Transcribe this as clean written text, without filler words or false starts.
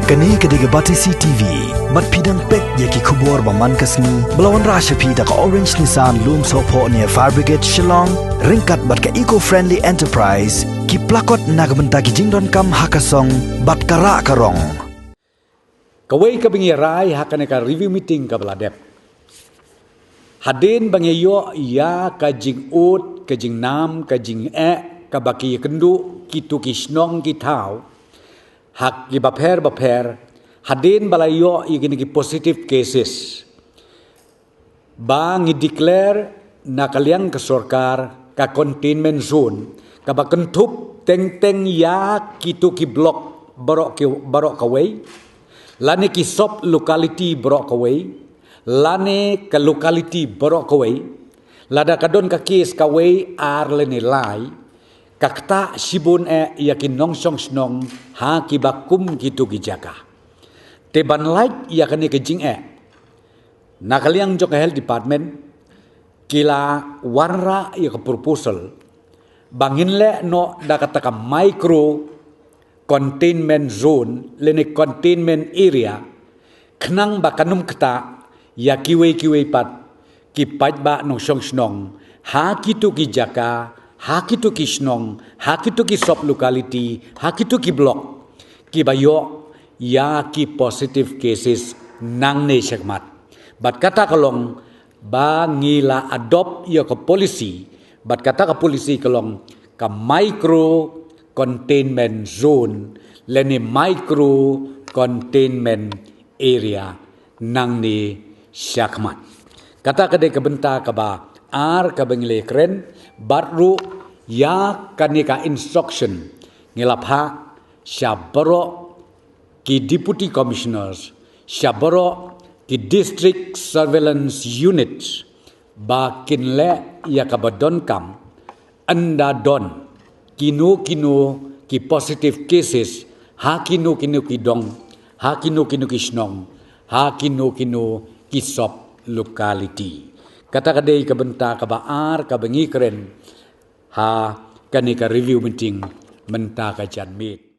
Kani kediga Batisi TV, mat pidang pek yaki kubur baman kasni, belawan rasha pida ka Orange Nissan Loom Sopo near Fire Brigade Shillong, ringkat bat ka eco-friendly enterprise, ki plakot nagbenta ki jingdon kam hakasong, bat kara karong. Kawai ka bingiray hakane ka review meeting ka baladep. Hadin bangayo iya ka jing ut, ka jing nam, ka jing ka baki kendu, kitu kisnong kitau, hak ki baper hadin balayo igini ki positive cases bang i-declare na kaliang ka sorkar ka containment zone ka bakentup teng ya kitu ki block barok kaway lani ki sop locality barok kaway lani ka locality barok kaway lada kadon ka case kaway ar leni lai kakta sibun yakin nong song snong ha kibakum gitu gijaka teban like yakan ke jing nakaliang jok health department kila warra ya ke proposal bangin le no dakata ka micro containment zone lene containment area knang bakanum kta ya kiwe pat kipat ba nong song snong ha kitu gijaka hakitu kisnong, hakitu ki sop locality, hakitu ki block, ki bayo ya ki positive cases nang ne sekmat. Bat kata kalong ba ngila adopt ya ke polisi, bat kata ke polisi kalong ka micro containment zone, lene micro containment area nang ne sekmat. Kata kade kebenta ka ba ar ka bengile keren baru ya kanika instruction ngilapha syabaro ki deputy commissioners syabaro ki district surveillance units bakin le ya kabadon kam anda don kino ki positive cases ha kino ki dong ha kino ki snong ha kino ki sop locality kata kadai kabenta kabaar kabengi keren ha kanika review meeting menta ka janmit